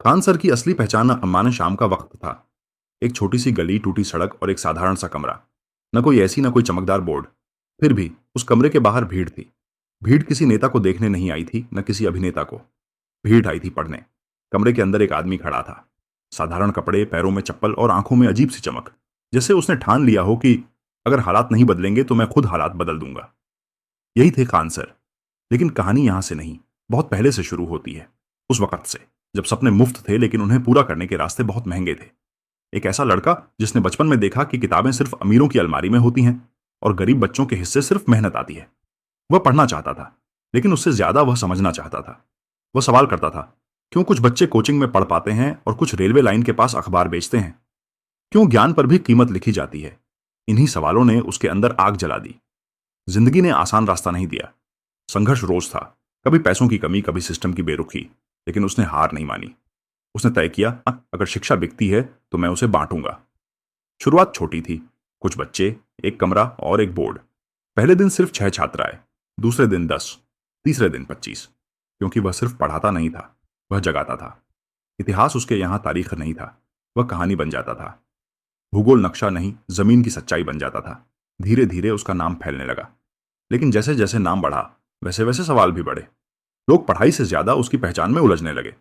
Khan sir की असली पहचान अम्माने शाम का वक्त था। एक छोटी सी गली, टूटी सड़क और एक साधारण सा कमरा। न कोई ऐसी न कोई चमकदार बोर्ड। फिर भी उस कमरे के बाहर भीड़ थी। भीड़ किसी नेता को देखने नहीं आई थी, न किसी अभिनेता को। भीड़ आई थी पढ़ने। कमरे के अंदर एक आदमी खड़ा था। साधारण कपड़े, पैरों में चप्पल और आंखों में अजीब सी चमक, जैसे उसने ठान लिया हो कि अगर हालात नहीं बदलेंगे तो मैं खुद हालात बदल दूंगा। यही थे खान सर। लेकिन कहानी यहां से नहीं, बहुत पहले से शुरू होती है। उस वक्त से, जब सपने मुफ्त थे लेकिन उन्हें पूरा करने के रास्ते बहुत महंगे थे। एक ऐसा लड़का जिसने बचपन में देखा कि किताबें सिर्फ अमीरों की अलमारी में होती हैं और गरीब बच्चों के हिस्से सिर्फ मेहनत आती है। वह पढ़ना चाहता था, लेकिन उससे ज्यादा वह समझना चाहता था। वह सवाल करता था, क्यों कुछ बच्चे कोचिंग में पढ़ पाते हैं और कुछ रेलवे लाइन के पास अखबार बेचते हैं? क्यों ज्ञान पर भी कीमत लिखी जाती है? इन्हीं सवालों ने उसके अंदर आग जला दी। जिंदगी ने आसान रास्ता नहीं दिया। संघर्ष रोज था। कभी पैसों की कमी, कभी सिस्टम की बेरुखी। लेकिन उसने हार नहीं मानी। उसने तय किया, अगर शिक्षा बिकती है तो मैं उसे बांटूंगा। शुरुआत छोटी थी। कुछ बच्चे, एक कमरा और एक बोर्ड। पहले दिन सिर्फ 6 छात्र आए, दूसरे दिन 10, तीसरे दिन 25। क्योंकि वह सिर्फ पढ़ाता नहीं था, वह जगाता था। इतिहास उसके यहां तारीख नहीं था, वह कहानी बन जाता था। भूगोल नक्शा नहीं, जमीन की सच्चाई बन जाता था। धीरे धीरे उसका नाम फैलने लगा। लेकिन जैसे जैसे नाम बढ़ा, वैसे वैसे सवाल भी बढ़े। लोग पढ़ाई से ज्यादा उसकी पहचान में उलझने लगे।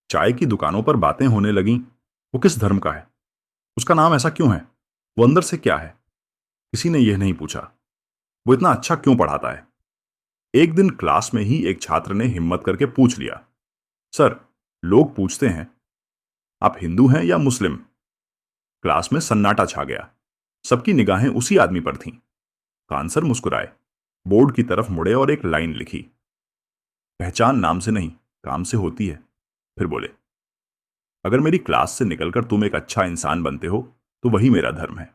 चाय की दुकानों पर बातें होने लगीं, वो किस धर्म का है? उसका नाम ऐसा क्यों है? वो अंदर से क्या है? किसी ने यह नहीं पूछा, वो इतना अच्छा क्यों पढ़ाता है? एक दिन क्लास में ही एक छात्र ने हिम्मत करके पूछ लिया, सर, लोग पूछते हैं आप हिंदू हैं या मुस्लिम? क्लास में सन्नाटा छा गया। सबकी निगाहें उसी आदमी पर थीं। खान सर मुस्कुराए, बोर्ड की तरफ मुड़े और एक लाइन लिखी, पहचान नाम से नहीं, काम से होती है। फिर बोले, अगर मेरी क्लास से निकलकर तुम एक अच्छा इंसान बनते हो तो वही मेरा धर्म है।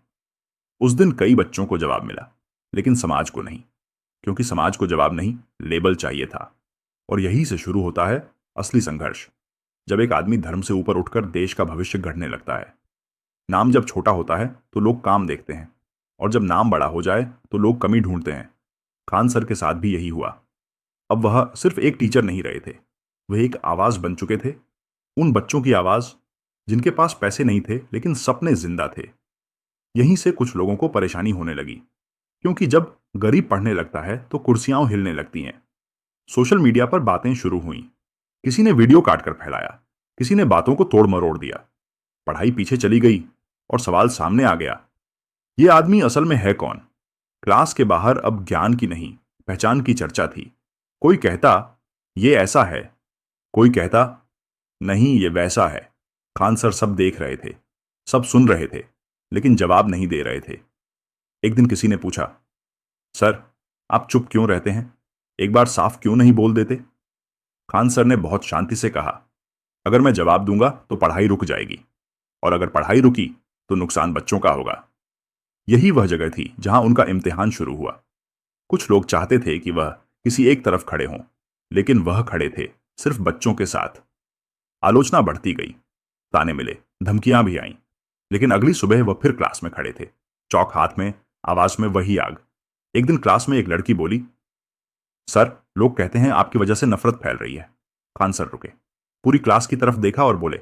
उस दिन कई बच्चों को जवाब मिला, लेकिन समाज को नहीं। क्योंकि समाज को जवाब नहीं, लेबल चाहिए था। और यही से शुरू होता है असली संघर्ष। जब एक आदमी धर्म से ऊपर उठकर देश का भविष्य गढ़ने लगता है। नाम जब छोटा होता है तो लोग काम देखते हैं, और जब नाम बड़ा हो जाए तो लोग कमी ढूंढते हैं। खान सर के साथ भी यही हुआ। अब वह सिर्फ एक टीचर नहीं रहे थे, वह एक आवाज बन चुके थे। उन बच्चों की आवाज जिनके पास पैसे नहीं थे लेकिन सपने जिंदा थे। यहीं से कुछ लोगों को परेशानी होने लगी, क्योंकि जब गरीब पढ़ने लगता है तो कुर्सियां हिलने लगती हैं। सोशल मीडिया पर बातें शुरू हुई। किसी ने वीडियो काटकर फैलाया, किसी ने बातों को तोड़ मरोड़ दिया। पढ़ाई पीछे चली गई और सवाल सामने आ गया, ये आदमी असल में है कौन? क्लास के बाहर अब ज्ञान की नहीं, पहचान की चर्चा थी। कोई कहता ये ऐसा है, कोई कहता नहीं ये वैसा है। खान सर सब देख रहे थे, सब सुन रहे थे, लेकिन जवाब नहीं दे रहे थे। एक दिन किसी ने पूछा, सर, आप चुप क्यों रहते हैं? एक बार साफ क्यों नहीं बोल देते? खान सर ने बहुत शांति से कहा, अगर मैं जवाब दूंगा तो पढ़ाई रुक जाएगी, और अगर पढ़ाई रुकी तो नुकसान बच्चों का होगा। यही वह जगह थी जहां उनका इम्तिहान शुरू हुआ। कुछ लोग चाहते थे कि वह किसी एक तरफ खड़े हों, लेकिन वह खड़े थे सिर्फ बच्चों के साथ। आलोचना बढ़ती गई, ताने मिले, धमकियां भी आईं। लेकिन अगली सुबह वह फिर क्लास में खड़े थे, चौक हाथ में, आवाज में वही आग। एक दिन क्लास में एक लड़की बोली, सर, लोग कहते हैं आपकी वजह से नफरत फैल रही है। खान सर रुके, पूरी क्लास की तरफ देखा और बोले,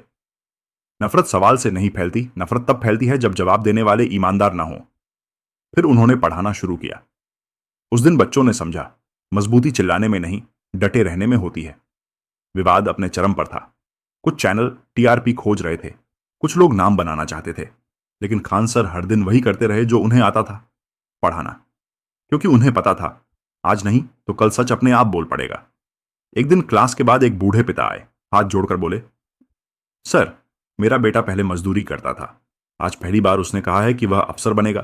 नफरत सवाल से नहीं फैलती, नफरत तब फैलती है जब जवाब देने वाले ईमानदार ना हो। फिर उन्होंने पढ़ाना शुरू किया। उस दिन बच्चों ने समझा, मजबूती चिल्लाने में नहीं, डटे रहने में होती है। विवाद अपने चरम पर था। कुछ चैनल टीआरपी खोज रहे थे, कुछ लोग नाम बनाना चाहते थे। लेकिन खान सर हर दिन वही करते रहे जो उन्हें आता था, पढ़ाना। क्योंकि उन्हें पता था, आज नहीं तो कल सच अपने आप बोल पड़ेगा। एक दिन क्लास के बाद एक बूढ़े पिता आए, हाथ जोड़कर बोले, सर, मेरा बेटा पहले मजदूरी करता था, आज पहली बार उसने कहा है कि वह अफसर बनेगा।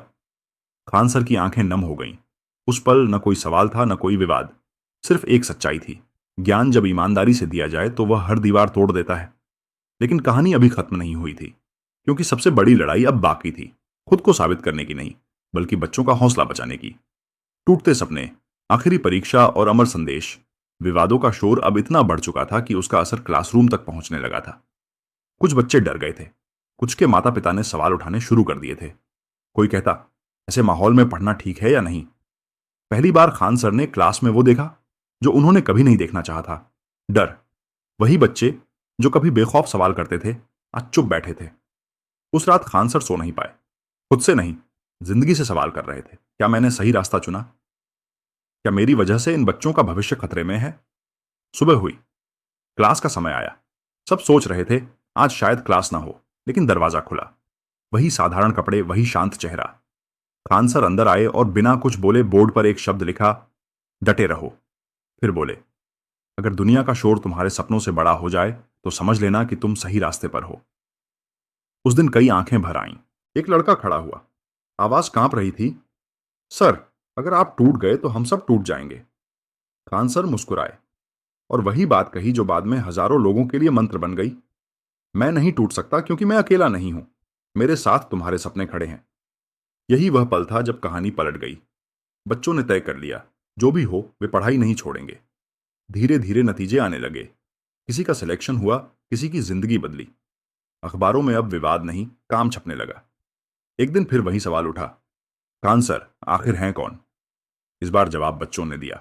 खान सर की आंखें नम हो गईं। उस पल न कोई सवाल था, न कोई विवाद, सिर्फ एक सच्चाई थी। ज्ञान जब ईमानदारी से दिया जाए तो वह हर दीवार तोड़ देता है। लेकिन कहानी अभी खत्म नहीं हुई थी, क्योंकि सबसे बड़ी लड़ाई अब बाकी थी। खुद को साबित करने की नहीं, बल्कि बच्चों का हौसला बचाने की। टूटते सपने, आखिरी परीक्षा और अमर संदेश। विवादों का शोर अब इतना बढ़ चुका था कि उसका असर क्लासरूम तक पहुंचने लगा था। कुछ बच्चे डर गए थे, कुछ के माता पिता ने सवाल उठाने शुरू कर दिए थे। कोई कहता, ऐसे माहौल में पढ़ना ठीक है या नहीं? पहली बार खान सर ने क्लास में वो देखा जो उन्होंने कभी नहीं देखना चाहा था, डर। वही बच्चे जो कभी बेखौफ सवाल करते थे, आज चुप बैठे थे। उस रात खान सर सो नहीं पाए। खुद से नहीं, जिंदगी से सवाल कर रहे थे। क्या मैंने सही रास्ता चुना? क्या मेरी वजह से इन बच्चों का भविष्य खतरे में है? सुबह हुई, क्लास का समय आया। सब सोच रहे थे आज शायद क्लास ना हो, लेकिन दरवाजा खुला। वही साधारण कपड़े, वही शांत चेहरा। खान सर अंदर आए और बिना कुछ बोले बोर्ड पर एक शब्द लिखा, डटे रहो। फिर बोले, अगर दुनिया का शोर तुम्हारे सपनों से बड़ा हो जाए तो समझ लेना कि तुम सही रास्ते पर हो। उस दिन कई आंखें भर आईं। एक लड़का खड़ा हुआ, आवाज कांप रही थी, सर, अगर आप टूट गए तो हम सब टूट जाएंगे। खान सर मुस्कुराए और वही बात कही जो बाद में हजारों लोगों के लिए मंत्र बन गई, मैं नहीं टूट सकता क्योंकि मैं अकेला नहीं हूं, मेरे साथ तुम्हारे सपने खड़े हैं। यही वह पल था जब कहानी पलट गई। बच्चों ने तय कर लिया, जो भी हो वे पढ़ाई नहीं छोड़ेंगे। धीरे धीरे नतीजे आने लगे। किसी का सिलेक्शन हुआ, किसी की जिंदगी बदली। अखबारों में अब विवाद नहीं, काम छपने लगा। एक दिन फिर वही सवाल उठा, खान सर, आखिर हैं कौन? इस बार जवाब बच्चों ने दिया।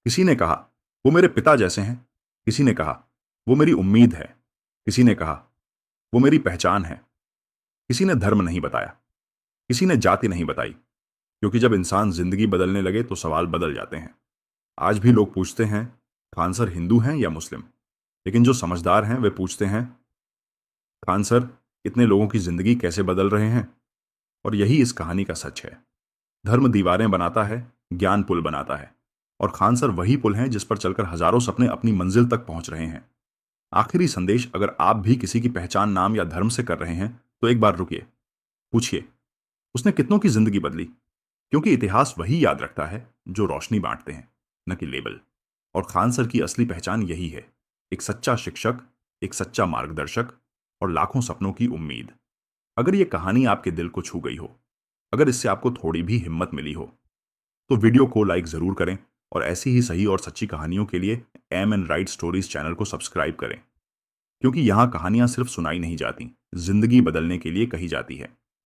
किसी ने कहा, वो मेरे पिता जैसे हैं। किसी ने कहा, वो मेरी उम्मीद है। किसी ने कहा, वो मेरी पहचान है। किसी ने धर्म नहीं बताया, किसी ने जाति नहीं बताई, क्योंकि जब इंसान जिंदगी बदलने लगे तो सवाल बदल जाते हैं। आज भी लोग पूछते हैं, खान सर हिंदू हैं या मुस्लिम? लेकिन जो समझदार हैं वे पूछते हैं, खान सर, इतने लोगों की जिंदगी कैसे बदल रहे हैं? और यही इस कहानी का सच है। धर्म दीवारें बनाता है, ज्ञान पुल बनाता है, और खान सर वही पुल हैं जिस पर चलकर हजारों सपने अपनी मंजिल तक पहुंच रहे हैं। आखिरी संदेश, अगर आप भी किसी की पहचान नाम या धर्म से कर रहे हैं तो एक बार रुकिए, पूछिए, उसने कितनों की जिंदगी बदली? क्योंकि इतिहास वही याद रखता है जो रोशनी बांटते हैं, न कि लेबल। और खान सर की असली पहचान यही है, एक सच्चा शिक्षक, एक सच्चा मार्गदर्शक, और लाखों सपनों की उम्मीद। अगर ये कहानी आपके दिल को छू गई हो, अगर इससे आपको थोड़ी भी हिम्मत मिली हो, तो वीडियो को लाइक जरूर करें और ऐसी ही सही और सच्ची कहानियों के लिए M N right stories channel को सब्सक्राइब करें, क्योंकि यहां कहानियां सिर्फ सुनाई नहीं जाती, जिंदगी बदलने के लिए कही जाती है।